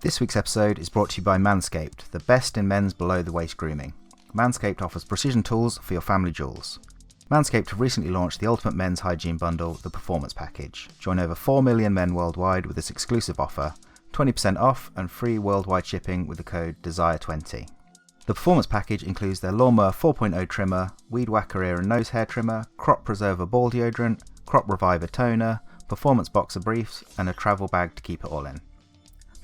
This week's episode is brought to you by Manscaped, the best in men's below-the-waist grooming. Manscaped offers precision tools for your family jewels. Manscaped have recently launched the ultimate men's hygiene bundle, the Performance Package. Join over 4 million men worldwide with this exclusive offer, 20% off and free worldwide shipping with the code DESIRE20. The Performance Package includes their Lawnmower 4.0 trimmer, Weed Whacker ear and nose hair trimmer, Crop Preserver ball deodorant, Crop Reviver toner, Performance boxer briefs, and a travel bag to keep it all in.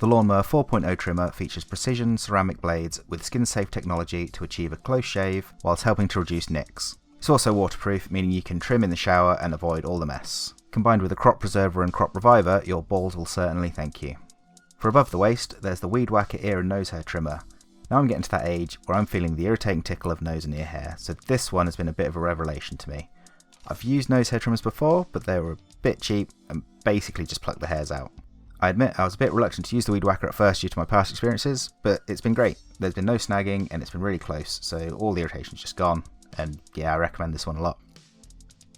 The Lawnmower 4.0 trimmer features precision ceramic blades with skin-safe technology to achieve a close shave whilst helping to reduce nicks. It's also waterproof, meaning you can trim in the shower and avoid all the mess. Combined with the Crop Preserver and Crop Reviver, your balls will certainly thank you. For above the waist, there's the Weed Whacker ear and nose hair trimmer. Now I'm getting to that age where I'm feeling the irritating tickle of nose and ear hair, so this one has been a bit of a revelation to me. I've used nose hair trimmers before, but they were a bit cheap and basically just plucked the hairs out. I admit I was a bit reluctant to use the Weed Whacker at first due to my past experiences, but it's been great. There's been no snagging and it's been really close, so all the irritation's just gone, and yeah, I recommend this one a lot.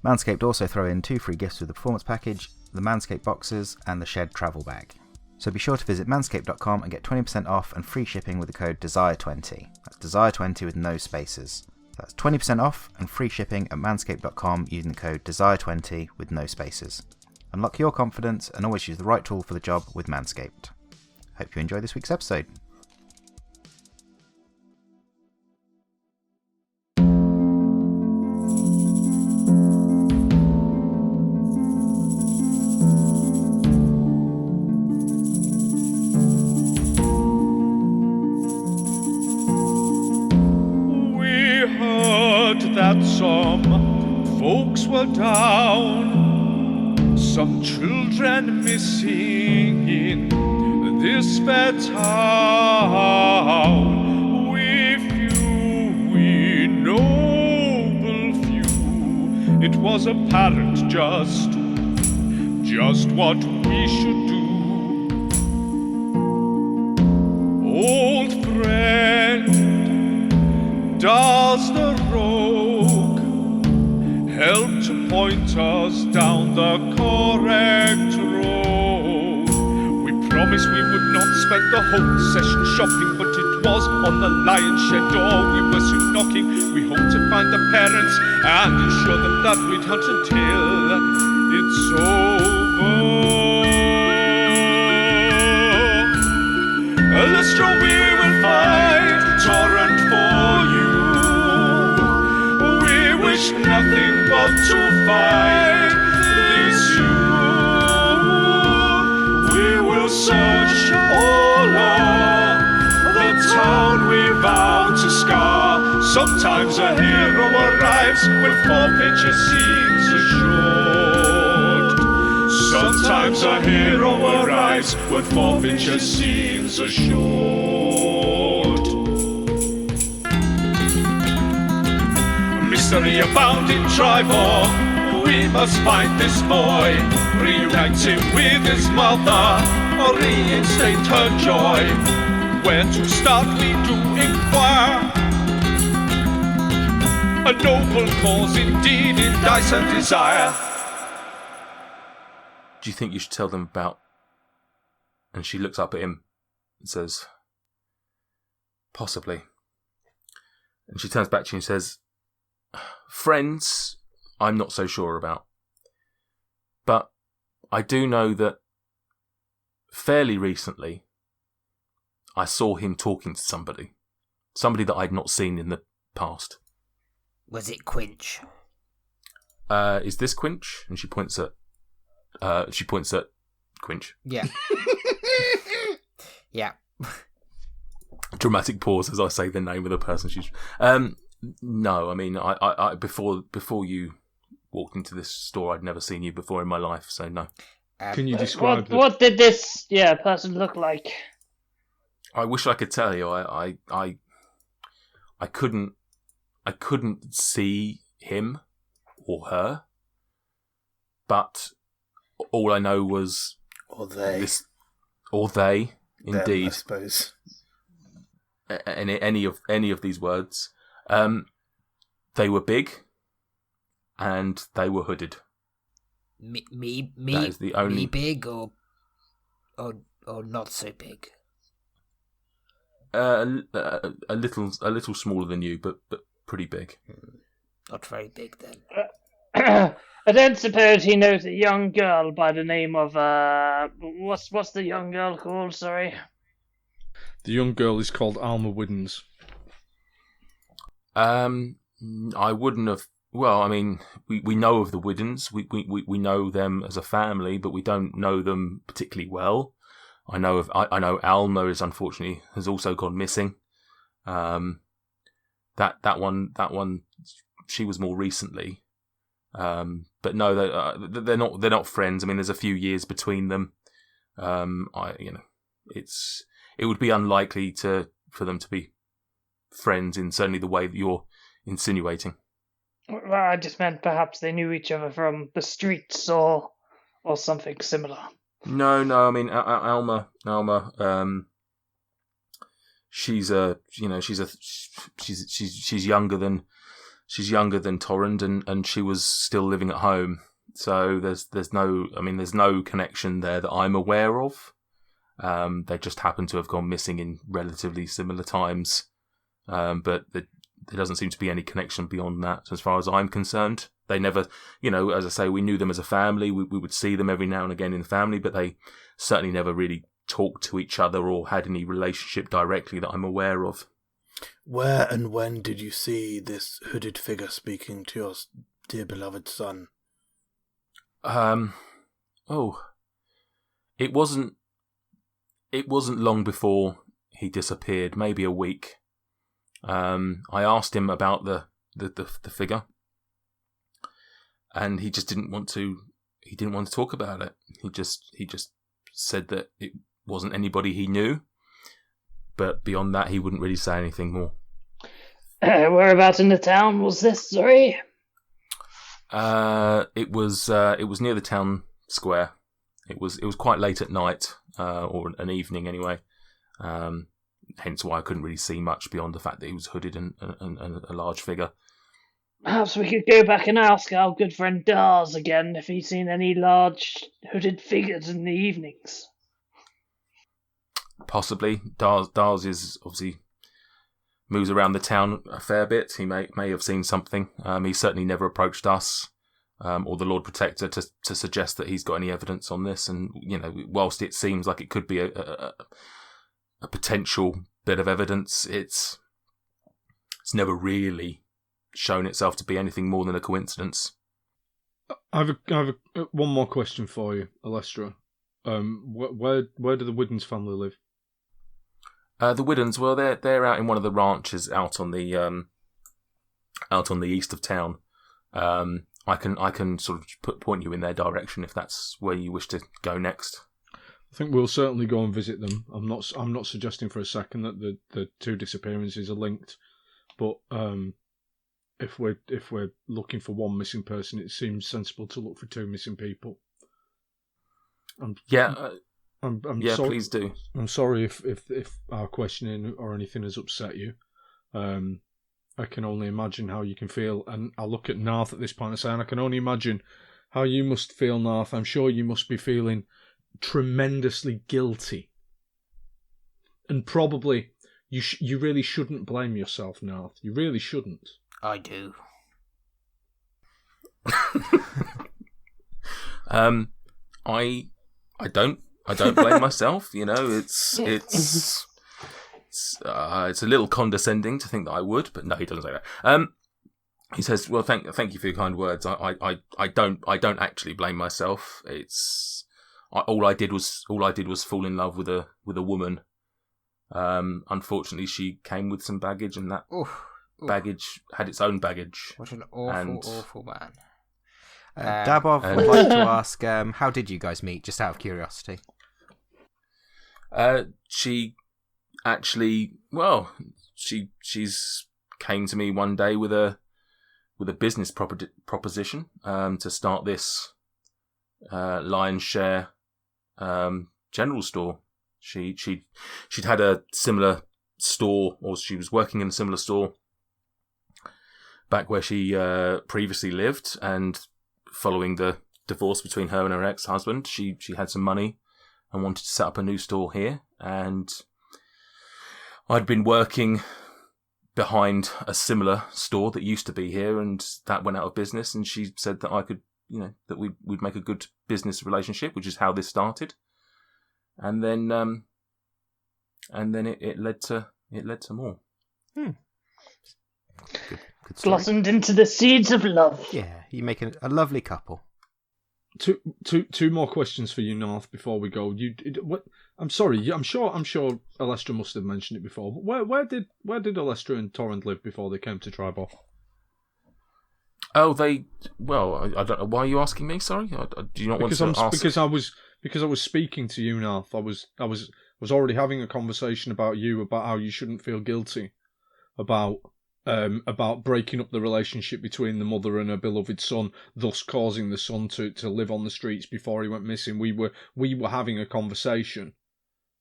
Manscaped also throw in 2 free gifts with the Performance Package, the Manscaped boxes and the Shed travel bag. So be sure to visit manscaped.com and get 20% off and free shipping with the code DESIRE20. That's DESIRE20 with no spaces. That's 20% off and free shipping at manscaped.com using the code DESIRE20 with no spaces. Unlock your confidence and always use the right tool for the job with Manscaped. Hope you enjoy this week's episode. We heard that some folks were down, some children missing in this fair town. We few, we noble few, it was apparent just what we should do. Old friend, does the rogue help to point us down the correct road? We promised we would not spend the whole session shopping, but it was on the lion's shed door we were soon knocking. We hope to find the parents and ensure them that we'd hunt until it's over. Lester, we will fight torrent for you. We wish nothing but to fight this you. We will search all over the town we vow to scar. Sometimes a hero arrives when forfeit your scenes are short. Sometimes a hero arrives when forfeit your scenes are short. Mystery abound in Tribor. We must find this boy, reunite him with his mother, or reinstate her joy. Where to start we do inquire. A noble cause indeed in dice and desire. Do you think you should tell them about... And she looks up at him and says, possibly. And she turns back to you and says, friends, I'm not so sure about. But I do know that fairly recently, I saw him talking to somebody. Somebody that I'd not seen in the past. Was it Quinch? Is this Quinch? And she points at Quinch. Yeah. Yeah. Dramatic pause as I say the name of the person she's... No, I mean, I before you walked into this store, I'd never seen you before in my life, so no. Can you describe what did this person look like? I wish I could tell you. I couldn't see him or her, but all I know was or they, indeed. them, I suppose. Any of these words, they were big, and they were hooded. Me That is the only... me big or not so big? A little smaller than you, but pretty big. Not very big then. I don't suppose he knows a young girl by the name of what's the young girl called? Sorry. The young girl is called Alma Widdens. I wouldn't have. Well, I mean, we know of the Widdens. We know them as a family, but we don't know them particularly well. I know Alma unfortunately has also gone missing. That one she was more recently. But no, they're not friends. I mean, there's a few years between them. It would be unlikely for them to be friends in certainly the way that you're insinuating. Well, I just meant perhaps they knew each other from the streets or something similar. No. I mean, Alma. She's younger than Torrend, and she was still living at home. So there's no connection there that I'm aware of. They just happen to have gone missing in relatively similar times. But there doesn't seem to be any connection beyond that, as far as I'm concerned. They never, as I say, we knew them as a family. We would see them every now and again in the family, but they certainly never really talked to each other or had any relationship directly that I'm aware of. Where and when did you see this hooded figure speaking to your dear beloved son? It wasn't long before he disappeared, maybe a week. I asked him about the figure, and he just didn't want to. He didn't want to talk about it. He just said that it wasn't anybody he knew, but beyond that, he wouldn't really say anything more. Whereabouts in the town was this? Sorry. It was near the town square. It was quite late at night, or an evening anyway. Hence why I couldn't really see much beyond the fact that he was hooded and a large figure. Perhaps we could go back and ask our good friend Dars again if he's seen any large hooded figures in the evenings. Possibly. Dars is obviously moves around the town a fair bit. He may have seen something. He certainly never approached us or the Lord Protector to suggest that he's got any evidence on this. And whilst it seems like it could be a potential bit of evidence, it's never really shown itself to be anything more than a coincidence. I have one more question for you, Alestra. Where do the Widdens family live? The Widdens, well, they're out in one of the ranches out on the east of town. I can sort of point you in their direction if that's where you wish to go next. I think we'll certainly go and visit them. I'm not suggesting for a second that the two disappearances are linked, but if we're looking for one missing person, it seems sensible to look for two missing people. I'm sorry, please do. I'm sorry if our questioning or anything has upset you. I can only imagine how you can feel, and I'll look at Narth at this point and say, and I can only imagine how you must feel, Narth. I'm sure you must be feeling tremendously guilty, and probably you really shouldn't blame yourself, Narth. You really shouldn't. I do. I don't blame myself. It's a little condescending to think that I would, but no, he doesn't say that. He says, "Well, thank you for your kind words. I don't actually blame myself. All I did was fall in love with a woman. Unfortunately, she came with some baggage, and that baggage had its own baggage. What an awful man." Dabov would like to ask, how did you guys meet, just out of curiosity? She actually, she's came to me one day with a business proposition to start this Lion's Share general store. She'd had a similar store, or she was working in a similar store back where she previously lived, and following the divorce between her and her ex-husband, she had some money and wanted to set up a new store here. And I'd been working behind a similar store that used to be here, and that went out of business. And she said that I could, that we'd make a good business relationship, which is how this started. And then it led to more. Good story. Blossomed into the seeds of love. Yeah, you make a lovely couple. Two more questions for you, North, before we go. I'm sorry. I'm sure Alestra must have mentioned it before. But where did Alestra and Torrent live before they came to Tribor? Oh, I don't know. Why are you asking me? Sorry, do you not want to ask? Because I was speaking to you, North. I was already having a conversation about how you shouldn't feel guilty about breaking up the relationship between the mother and her beloved son, thus causing the son to live on the streets before he went missing. We were having a conversation.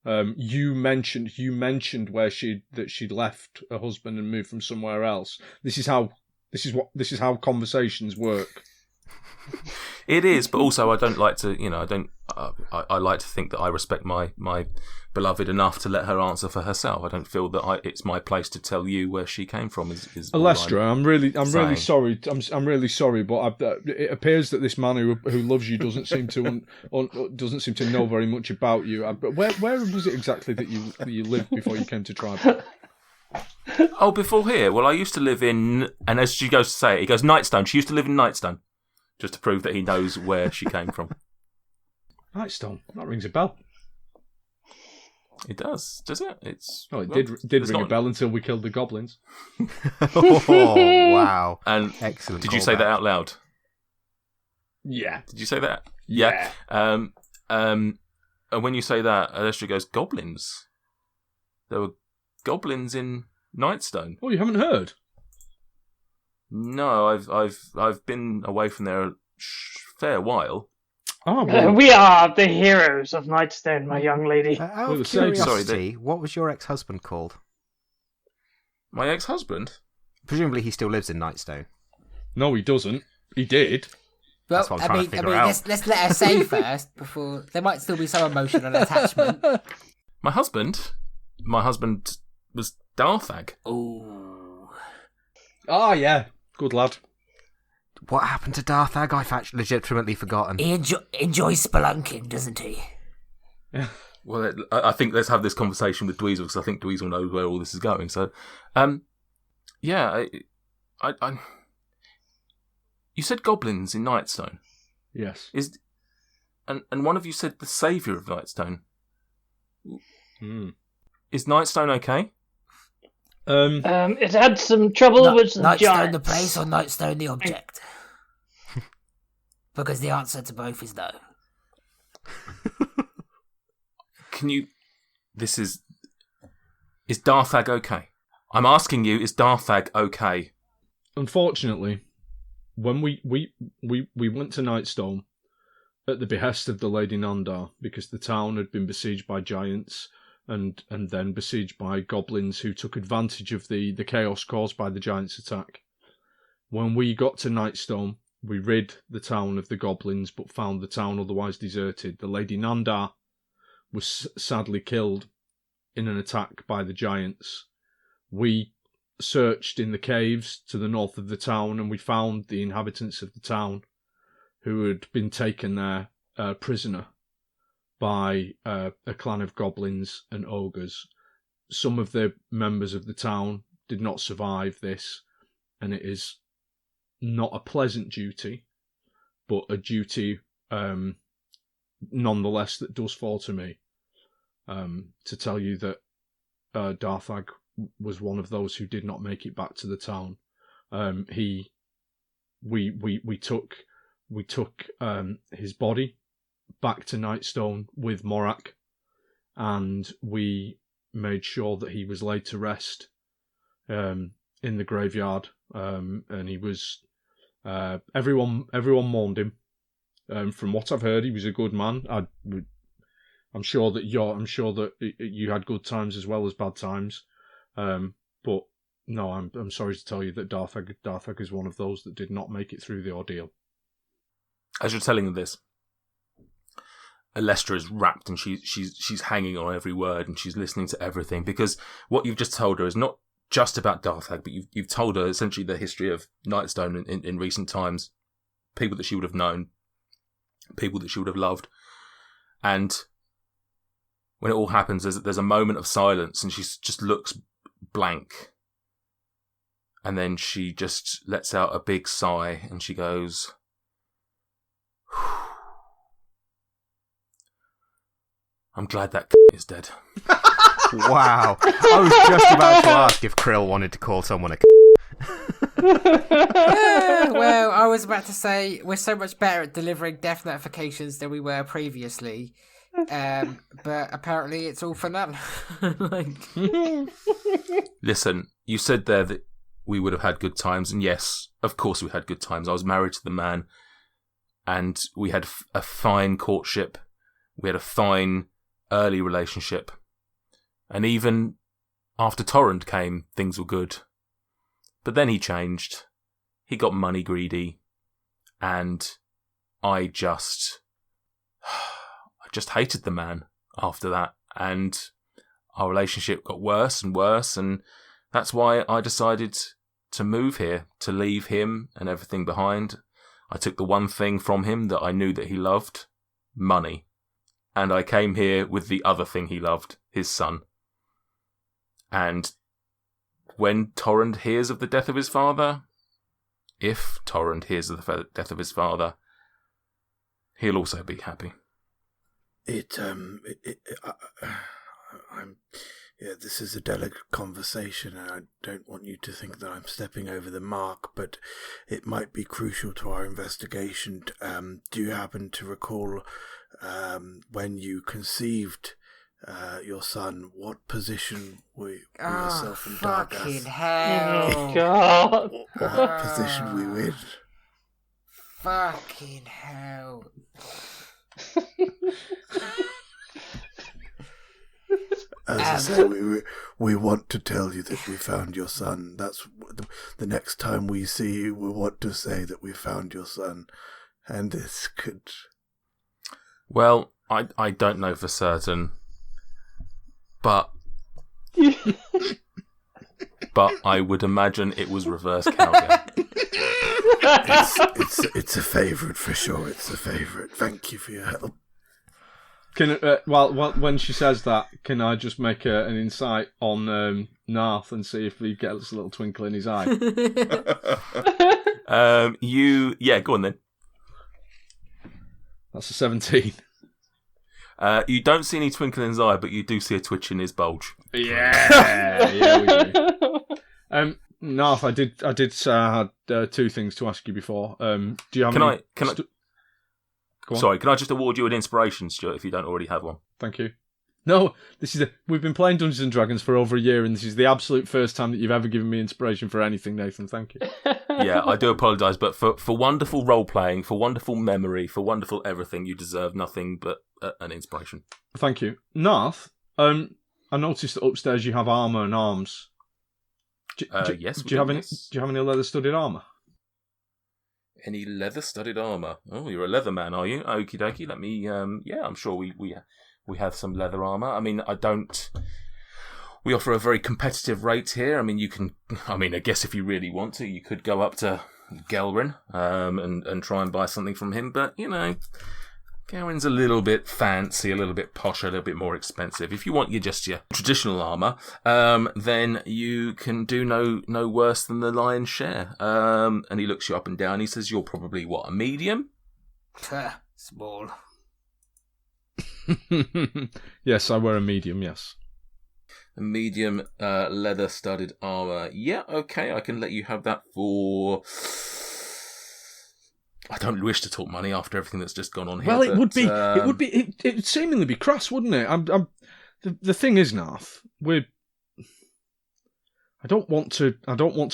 You mentioned where she'd left her husband and moved from somewhere else. This is how conversations work. It is, but also I don't like to, I like to think that I respect my beloved enough to let her answer for herself. I don't feel that it's my place to tell you where she came from. Is Alestra, I'm really sorry. I'm really sorry, but it appears that this man who loves you doesn't seem to know very much about you. But where was it exactly that you lived before you came to Tribe? Oh, before here. Well, I used to live in, and as she goes to say it, he goes Nightstone. She used to live in Nightstone, just to prove that he knows where she came from. Nightstone. That rings a bell. It does it? It did ring a bell until we killed the goblins. Oh, wow. And excellent. Did you say that out loud? Yeah. Did you say that? Yeah. And when you say that, Alestra goes, goblins? There were goblins in Nightstone. Oh, you haven't heard? No, I've been away from there a fair while. Oh, well. We are the heroes of Nightstone, my young lady. Out of curiosity, what was your ex-husband called? My ex-husband? Presumably he still lives in Nightstone. No, he doesn't. He did. Well, That's what I'm trying to figure out. let's let her say first before there might still be some emotional attachment. My husband was Darthag. Ooh. Oh, yeah. Good lad. What happened to Darthag? I've actually legitimately forgotten. He enjoys spelunking, doesn't he? Well, I think let's have this conversation with Dweezil, because I think Dweezil knows where all this is going. So, yeah, I you said goblins in Nightstone. Yes. And one of you said the saviour of Nightstone. Is Nightstone okay? It had some trouble with some Nightstone giants. the place or Nightstone the object? Because the answer to both is no. Is Darthag okay? I'm asking you, is Darthag okay? Unfortunately, when we went to Nightstone at the behest of the Lady Nandar, because the town had been besieged by giants and then besieged by goblins who took advantage of the chaos caused by the giants' attack. When we got to Nightstone, we rid the town of the goblins, but found the town otherwise deserted. The Lady Nandar was sadly killed in an attack by the giants. We searched in the caves to the north of the town, and we found the inhabitants of the town who had been taken there prisoner by a clan of goblins and ogres. Some of the members of the town did not survive this, and it is not a pleasant duty, but a duty nonetheless that does fall to me to tell you that Darthag was one of those who did not make it back to the town. We took his body back to Nightstone with Morak, and we made sure that he was laid to rest in the graveyard, and he was everyone mourned him. From what I've heard, he was a good man. I'm sure that you had good times as well as bad times, but no, I'm sorry to tell you that Darthag is one of those that did not make it through the ordeal. As you're telling them this, Alestra is rapt and she's hanging on every word and she's listening to everything, because what you've just told her is not just about Darthag, but you've told her essentially the history of Nightstone in recent times, people that she would have known, people that she would have loved. And when it all happens, there's a moment of silence and she just looks blank. And then she just lets out a big sigh and she goes, I'm glad that is dead. Wow. I was just about to ask if Krill wanted to call someone a Well, I was about to say we're so much better at delivering death notifications than we were previously. But apparently it's all for none. Listen, you said there that we would have had good times, and yes, of course we had good times. I was married to the man, and we had a fine courtship. We had a fine early relationship. And even after Torrent came, things were good. But then he changed. He got money greedy. And I just hated the man after that. And our relationship got worse and worse. And that's why I decided to move here, to leave him and everything behind. I took the one thing from him that I knew that he loved, money. And I came here with the other thing he loved, his son. And when Torrent hears of the death of his father, if Torrent hears of the death of his father, he'll also be happy. This is a delicate conversation, and I don't want you to think that I'm stepping over the mark, but it might be crucial to our investigation. Do you happen to recall when you conceived your son, what position were yourself and Dargath? Fucking hell. Oh, God. What position were you in? Fucking hell. As I said, we want to tell you that we found your son. That's the next time we see you, we want to say that we found your son. And this could... Well, I don't know for certain, but I would imagine it was reverse cowgirl. It's a favourite for sure. It's a favourite. Thank you for your help. Can when she says that, can I just make an insight on Narth and see if he gets a little twinkle in his eye? Go on then. That's a 17. You don't see any twinkle in his eye, but you do see a twitch in his bulge. Yeah, we do. Narth, I did say I had two things to ask you before. Do you have Sorry, can I just award you an inspiration, Stuart, if you don't already have one? Thank you. No, we've been playing Dungeons and Dragons for over a year, and this is the absolute first time that you've ever given me inspiration for anything, Nathan. Thank you. Yeah, I do apologise, but for wonderful role-playing, for wonderful memory, for wonderful everything, you deserve nothing but an inspiration. Thank you. Narth, I noticed that upstairs you have armour and arms. Yes. Do you have any leather-studded armour? Any leather-studded armour? Oh, you're a leather man, are you? Okie dokie. Let me. I'm sure we have some leather armour. I mean, we offer a very competitive rate here. I mean, you can. I mean, I guess if you really want to, you could go up to Gelrin and try and buy something from him. But Gawain's a little bit fancy, a little bit posh, a little bit more expensive. If you want your traditional armour, then you can do no worse than the lion's share. And he looks you up and down. He says, "You're probably a medium?" Small. Yes, I wear a medium. Yes. A medium leather-studded armour. Yeah, okay, I can let you have that for. I don't wish to talk money after everything that's just gone on here. Well, it would it'd seemingly be crass, wouldn't it? The thing is, Narth, I don't want to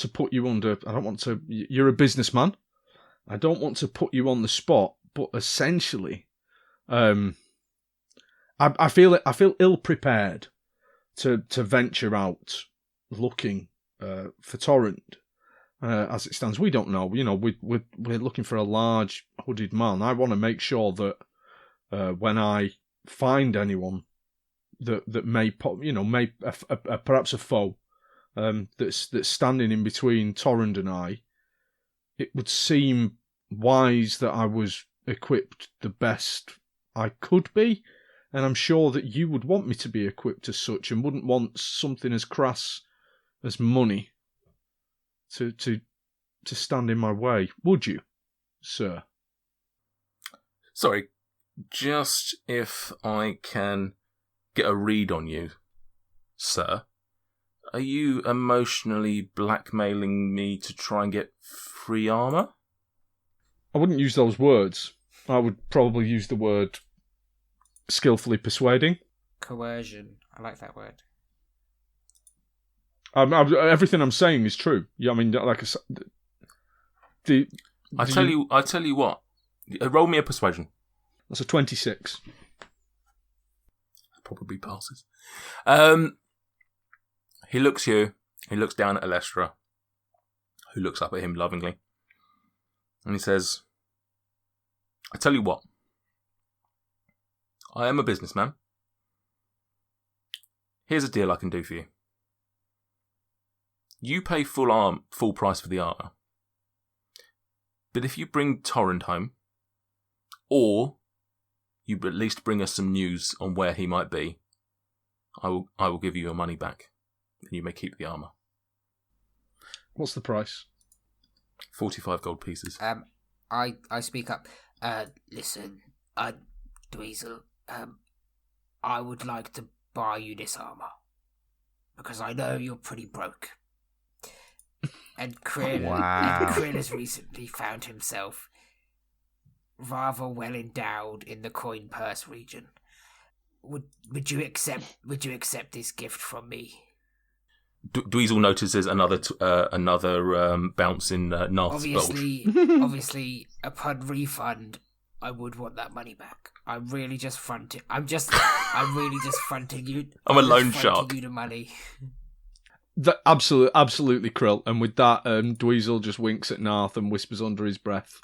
put you under. You're a businessman. I don't want to put you on the spot, but essentially, I feel ill prepared to venture out looking for Torrent. As it stands, we don't know. We're looking for a large hooded man. I want to make sure that when I find anyone that may perhaps a foe that's standing in between Torrend and I, it would seem wise that I was equipped the best I could be, and I'm sure that you would want me to be equipped as such, and wouldn't want something as crass as money to stand in my way, would you, sir? Sorry, just if I can get a read on you, sir. Are you emotionally blackmailing me to try and get free armour? I wouldn't use those words. I would probably use the word skillfully persuading. Coercion. I like that word. Everything I'm saying is true. Yeah, I mean, like I tell you what. Roll me a persuasion. That's a 26. Probably passes. He looks you. He looks down at Alestra, who looks up at him lovingly, and he says, "I tell you what. I am a businessman. Here's a deal I can do for you. You pay full price for the armour. But if you bring Torrend home, or you at least bring us some news on where he might be, I will give you your money back, and you may keep the armour." What's the price? 45 gold pieces. I speak up. Listen, Dweezil, I would like to buy you this armour, because I know you're pretty broke. And Krill, Wow. Krill has recently found himself rather well endowed in the coin purse region. Would you accept this gift from me? Dweezil notices another bounce in Narth's bulge. Obviously, upon refund, I would want that money back. I'm really just fronting. I'm really just fronting you. I'm a loan just fronting shark. You the money. Absolutely, Krill. And with that, Dweezil just winks at Narth and whispers under his breath,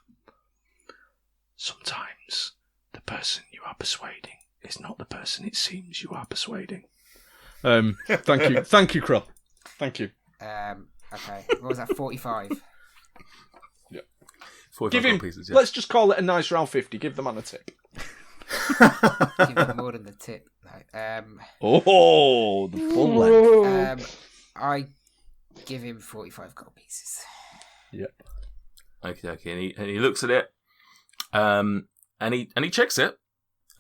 "Sometimes the person you are persuading is not the person it seems you are persuading." Thank you, Krill. Thank you. Okay. What was that? 45. Yeah. 45 Give him. gold pieces. Yeah. Let's just call it a nice round 50. Give the man a tip. Give him more than the tip. No. Oh, the full length. I give him 45 gold pieces. Yep. Okay. And he looks at it, and he checks it.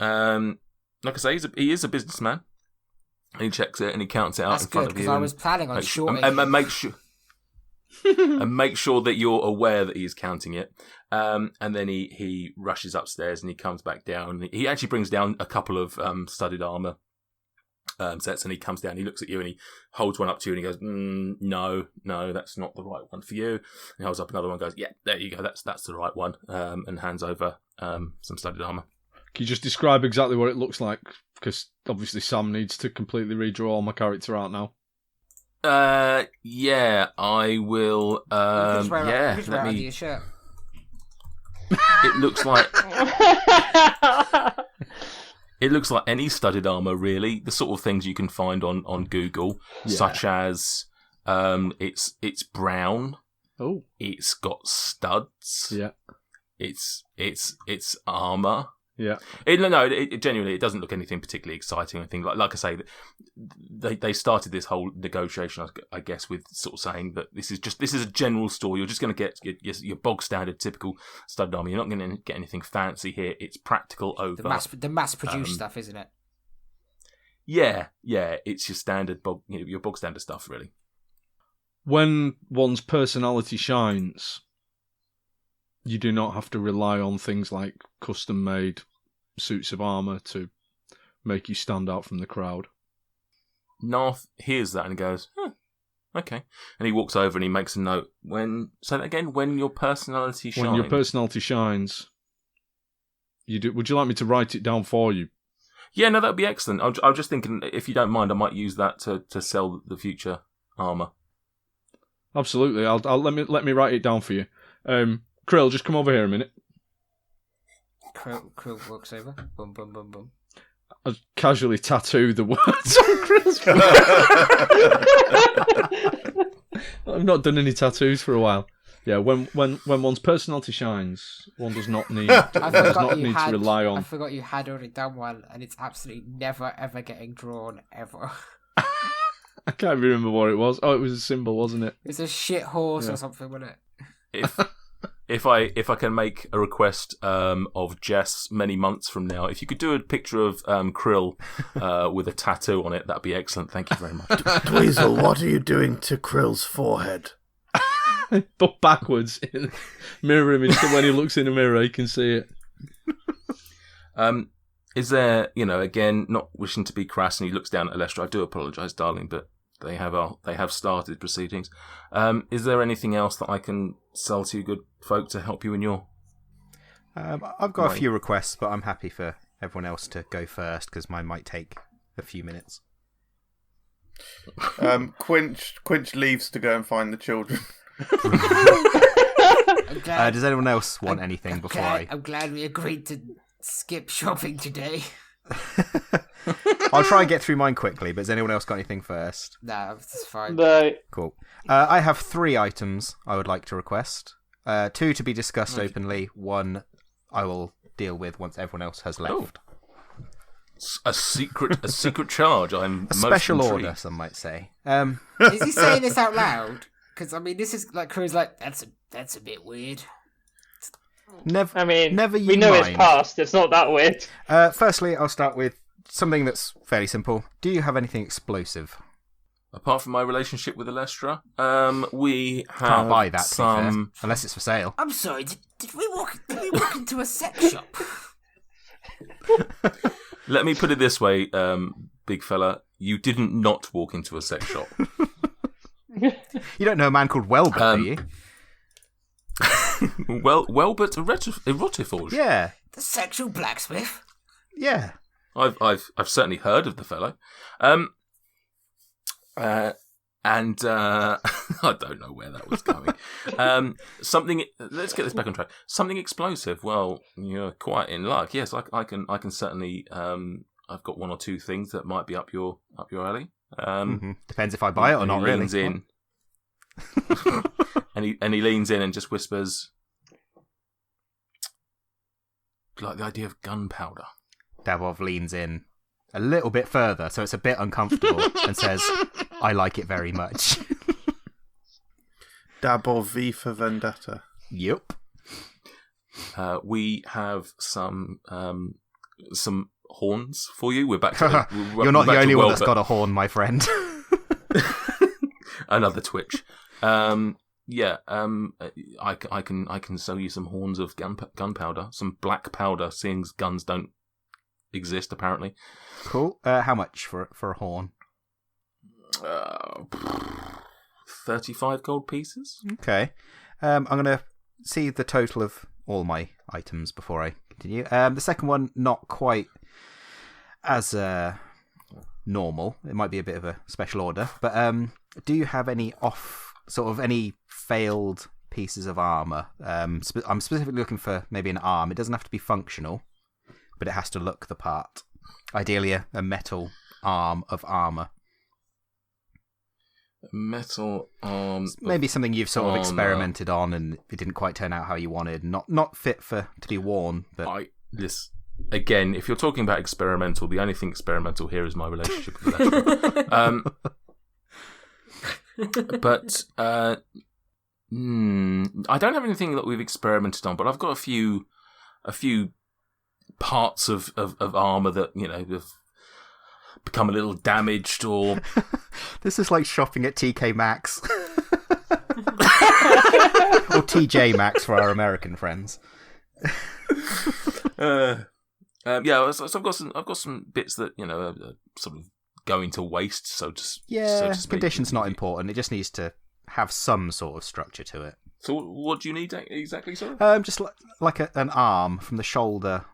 Like I say, he is a businessman. And he checks it and he counts it out That's in front good, of you. because I was planning on shorting. And make sure that you're aware that he's counting it. And then he rushes upstairs and he comes back down. He actually brings down a couple of studded armour sets, and he comes down, he looks at you and he holds one up to you and he goes, no, that's not the right one for you. And he holds up another one and goes, yeah, there you go, that's the right one, and hands over some studded armour. Can you just describe exactly what it looks like? Because obviously Sam needs to completely redraw my character out now. Yeah, I will. Let me. Your shirt. It looks like any studded armor, really. The sort of things you can find on Google, such as it's brown. Oh, it's got studs. Yeah, it's armor. Yeah. It genuinely, it doesn't look anything particularly exciting or anything. Like I say, they started this whole negotiation, I guess, with sort of saying that this is a general store. You're just going to get your bog standard, typical studded armor. You're not going to get anything fancy here. It's practical over The mass produced stuff, isn't it? Yeah. It's your standard your bog standard stuff, really. When one's personality shines, you do not have to rely on things like custom-made suits of armour to make you stand out from the crowd. Narth hears that and goes, okay. And he walks over and he makes a note. Say that again, when your personality shines. When your personality shines, you do. Would you like me to write it down for you? Yeah, no, that would be excellent. I was just thinking, if you don't mind, I might use that to sell the future armour. Absolutely. I'll let me write it down for you. Krill, just come over here a minute. Krill walks over. Boom, boom, boom, boom. I casually tattoo the words on Krill's face. I've not done any tattoos for a while. Yeah, when one's personality shines, one does not need to rely on. I forgot you had already done one, and it's absolutely never ever getting drawn ever. I can't remember what it was. Oh, it was a symbol, wasn't it? It's a shit horse or something, wasn't it? If I can make a request of Jess many months from now, if you could do a picture of Krill with a tattoo on it, that'd be excellent. Thank you very much. Dweezil, what are you doing to Krill's forehead? But backwards, in mirror image, so when he looks in the mirror, he can see it. Is there, again, not wishing to be crass, and he looks down at Alestra. I do apologise, darling, but they have started proceedings. Is there anything else that I can sell to you good folk to help you in your... I've got a few requests, but I'm happy for everyone else to go first, because mine might take a few minutes. Quinch leaves to go and find the children. Does anyone else want anything before I'm glad we agreed to skip shopping today. I'll try and get through mine quickly, but has anyone else got anything first? No, that's fine. No. Cool. I have 3 items I would like to request. 2 to be discussed openly. 1 I will deal with once everyone else has left. A secret charge. I'm a most special intrigued. order, some might say. Is he saying this out loud? Because this is like Crew's like that's a bit weird. Never. I mean, never. we know mind. it's past. It's not that weird. Firstly, I'll start with something that's fairly simple. Do you have anything explosive? Apart from my relationship with Alestra, we have Can't buy that, to be fair, some. unless it's for sale. I'm sorry. Did we walk into a sex shop? Let me put it this way, big fella. You didn't not walk into a sex shop. You don't know a man called Welbert, do you? Welbert Erotiforge. Yeah. The sexual blacksmith. Yeah. I've certainly heard of the fellow. I don't know where that was going. Let's get this back on track. Something explosive. Well, you're quite in luck. Yes, I can certainly. I've got 1 or 2 things that might be up your alley. Depends if I buy it or not. He Really. leans in, and he leans in and just whispers, "Do you like the idea of gunpowder?" Dabov leans in a little bit further, so it's a bit uncomfortable, and says, "I like it very much." Dabov V for Vendetta. Yep. We have some horns for you. We're back to You're not the only one that's Welbert. got a horn, my friend. Another twitch. I can sell you some horns of gunpowder, some black powder, seeing as guns don't exist apparently. Cool. How much for a horn? 35 gold pieces. Okay. I'm going to see the total of all my items before I continue. The second one, not quite as normal. It might be a bit of a special order. But do you have any any failed pieces of armour? I'm specifically looking for maybe an arm. It doesn't have to be functional, but it has to look the part. Ideally, a metal arm of armour. Metal arm. Maybe something you've sort of armour. experimented on and it didn't quite turn out how you wanted. Not fit to be worn, but Again, if you're talking about experimental, the only thing experimental here is my relationship with Electra. But I don't have anything that we've experimented on, but I've got a few parts of armour that, have become a little damaged or... This is like shopping at TK Maxx. Or TJ Maxx for our American friends. So I've got some bits that are sort of going to waste. So to speak. Condition's not important. It just needs to have some sort of structure to it. So what do you need exactly, sir? Just like an arm from the shoulder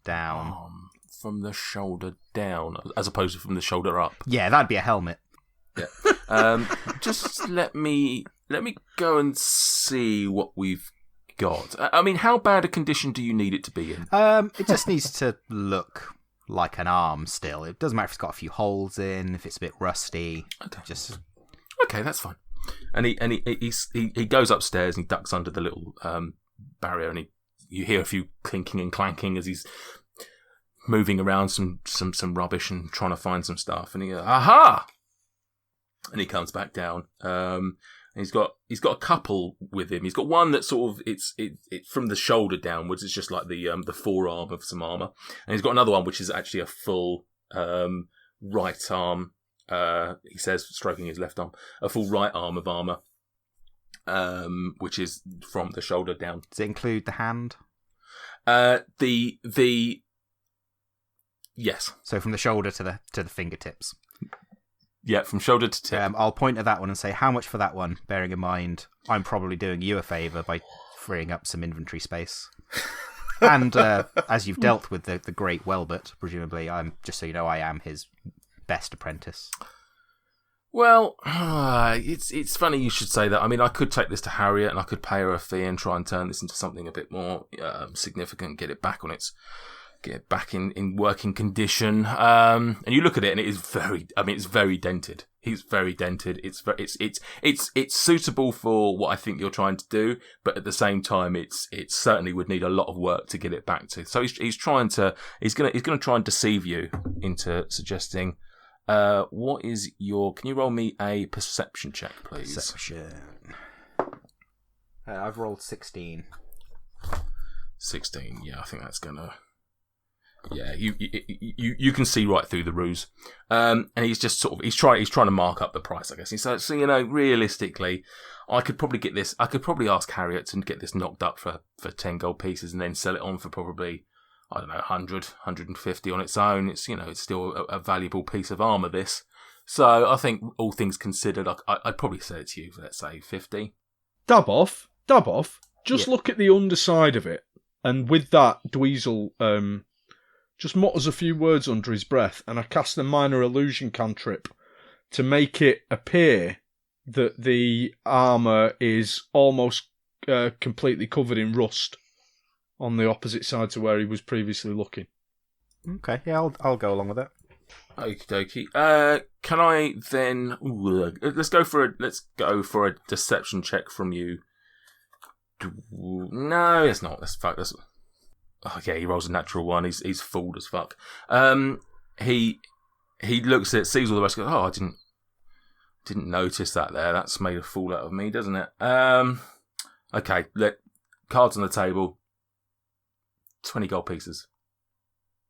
down. From the shoulder down, as opposed to from the shoulder up. Yeah, that'd be a helmet. Yeah. Just let me go and see what we've God. I mean, how bad a condition do you need it to be in? It just needs to look like an arm still. It doesn't matter if it's got a few holes in, if it's a bit rusty. Okay. Just Okay, that's fine. And he goes upstairs and he ducks under the little barrier, and you hear a few clinking and clanking as he's moving around some rubbish and trying to find some stuff. And he goes, aha! And he comes back down. And he's got a couple with him. He's got one that sort of it's from the shoulder downwards. It's just like the forearm of some armor, and he's got another one which is actually a full right arm. He says, stroking his left arm, a full right arm of armor, which is from the shoulder down. does it include the hand? Yes, So from the shoulder to the fingertips. yeah, from shoulder to tip. I'll point at that one and say, how much for that one? Bearing in mind, I'm probably doing you a favour by freeing up some inventory space. And as you've dealt with the great Welbert, presumably, just so you know, I am his best apprentice. Well, it's funny you should say that. I mean, I could take this to Harriet and I could pay her a fee and try and turn this into something a bit more significant, get it back in working condition. And you look at it and it is it's very dented. He's very dented. It's suitable for what I think you're trying to do, but at the same time, it certainly would need a lot of work to get it back to. So he's gonna try and deceive you into suggesting. What is your? Can you roll me a perception check, please? Perception. I've rolled 16. 16. Yeah, I think that's gonna. Yeah, you can see right through the ruse, and he's just he's trying to mark up the price, I guess. So realistically, I could probably ask Harriet to get this knocked up for 10 gold pieces and then sell it on for probably, I don't know, 100, 150 on its own. It's still a valuable piece of armour, this. So I think all things considered, I'd probably sell it to you for, let's say, 50. Dab off. Just look at the underside of it, and with that, Dweezil just mutters a few words under his breath, and I cast a minor illusion cantrip to make it appear that the armour is almost completely covered in rust on the opposite side to where he was previously looking. Okay, yeah, I'll go along with it. Okie dokie. Can I then? Let's go for a deception check from you. No, it's not. That's. Oh yeah, he rolls a natural one. He's fooled as fuck. He looks at it, sees all the rest. Goes, oh, I didn't notice that there. That's made a fool out of me, doesn't it? Okay, cards on the table. 20 gold pieces.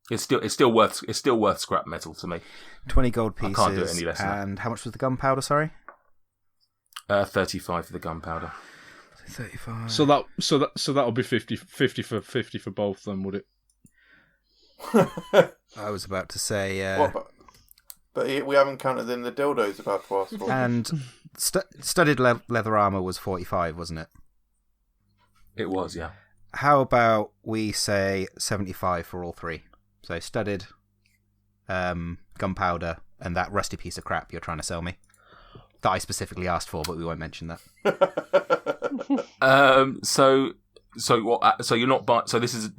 It's still worth scrap metal to me. 20 gold pieces. I can't do it any less than that. And how much was the gunpowder, sorry? 35 for the gunpowder. 35. So that'll be 50 for both then, would it? I was about to say... But we haven't counted in the dildos about to ask for. And studded leather armour was 45, wasn't it? It was, yeah. How about we say 75 for all three? So studded, gunpowder, and that rusty piece of crap you're trying to sell me. That I specifically asked for, but we won't mention that. So what? So you're not buying. So this is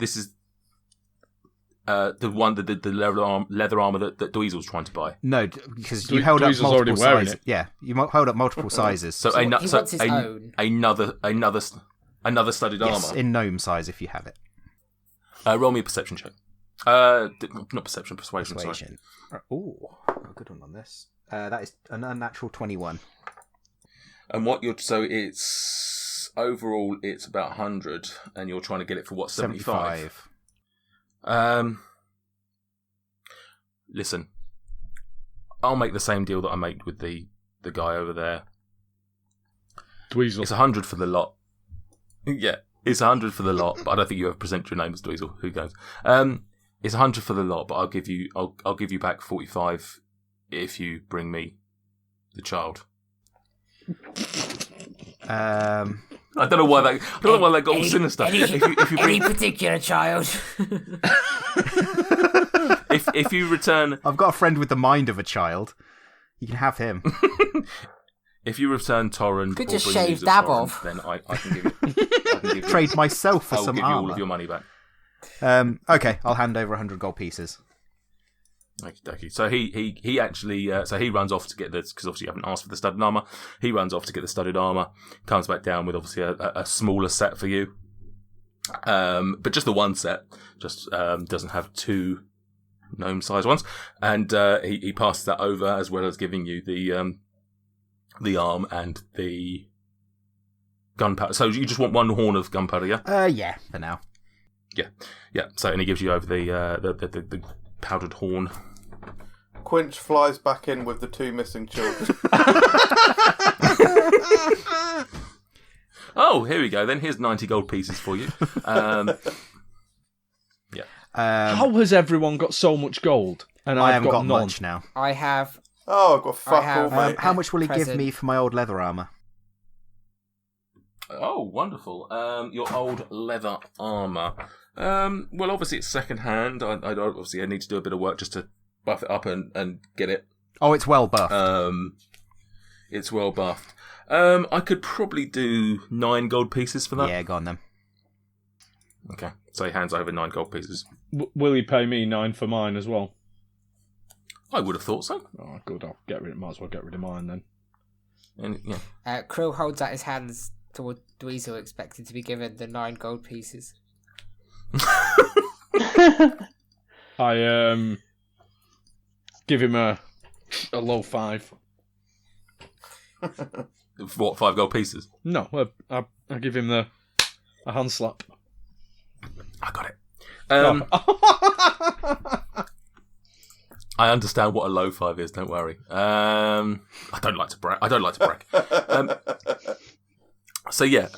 the one the leather armor that Dweezil's trying to buy. No, because you held up Dweezil's multiple already wearing sizes. it. Yeah, you held up multiple sizes. So he wants his own. Another studded yes, armor in gnome size if you have it. Roll me a perception check. Not perception, persuasion. Persuasion. Ooh, a good one on this. That is an unnatural 21. And it's overall it's about 100, and you're trying to get it for what, 75? Listen, I'll make the same deal that I made with the guy over there. Dweezil. It's 100 for the lot. Yeah, it's 100 for the lot, but I don't think you ever present your name as Dweezil. Who goes? It's 100 for the lot, but I'll give you back 45 if you bring me the child. I don't know why that got all sinister. Any particular child? if you return, I've got a friend with the mind of a child. You can have him. If you return Torren, Could or just bring shave news of Dab Torren, off. then I can give you. Trade myself for I'll some give you all armor. of your money back. Okay, I'll hand over 100 gold pieces. Okay. So he actually so he runs off to get this, because obviously you haven't asked for the studded armor. He runs off to get the studded armor, comes back down with obviously a smaller set for you, but just the one set, just doesn't have 2 gnome sized ones, and he passes that over, as well as giving you the arm and the gunpowder. So you just want 1 horn of gunpowder, yeah? Yeah, for now. Yeah. So and he gives you over the powdered horn. Quinch flies back in with the 2 missing children. Oh, here we go. Then here's 90 gold pieces for you. Yeah. How has everyone got so much gold? And I I've haven't got none. much now. I have. Oh, I've got fuck all, have, mate. How much will he give Present. me for my old leather armor? Oh, wonderful. Your old leather armour. Well, obviously it's second hand. I obviously need to do a bit of work just to buff it up and get it. Oh, it's well buffed. It's well buffed. I could probably do 9 gold pieces for that. Yeah, go on then. Okay, so he hands over 9 gold pieces. Will he pay me 9 for mine as well? I would have thought so. Oh, good. Might as well get rid of mine then. And yeah, Krill holds out his hands toward Dweezil, expecting to be given the 9 gold pieces. I give him a low 5. what, 5 gold pieces? No, I give him a hand slap. I got it. I understand what a low 5 is. Don't worry. I don't like to brag. So yeah.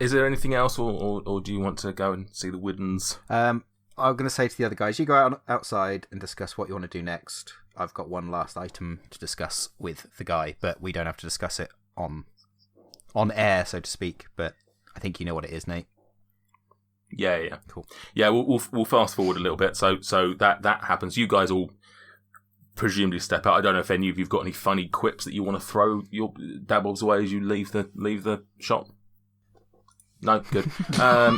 Is there anything else, or do you want to go and see the Widdens? I'm going to say to the other guys, you go outside and discuss what you want to do next. I've got one last item to discuss with the guy, but we don't have to discuss it on air, so to speak. But I think you know what it is, Nate. Yeah. Cool. Yeah, we'll fast forward a little bit. So that happens. You guys all presumably step out. I don't know if any of you've got any funny quips that you want to throw your Dabobs away as you leave the shop. No, good.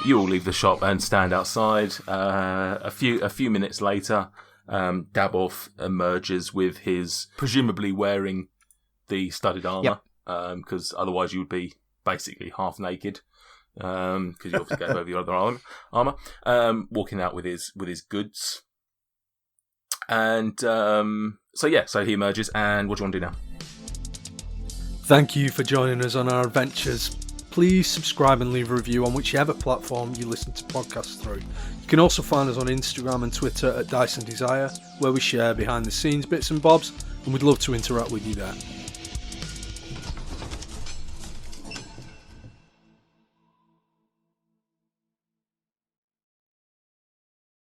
You all leave the shop and stand outside. A few minutes later, Dabov emerges with his, presumably wearing the studded armor, because otherwise you would be basically half naked, because you obviously gave over your other armor. Walking out with his goods, and so he emerges. And what do you want to do now? Thank you for joining us on our adventures. Please subscribe and leave a review on whichever platform you listen to podcasts through. You can also find us on Instagram and Twitter at Dyson Desire, where we share behind the scenes bits and bobs, and we'd love to interact with you there.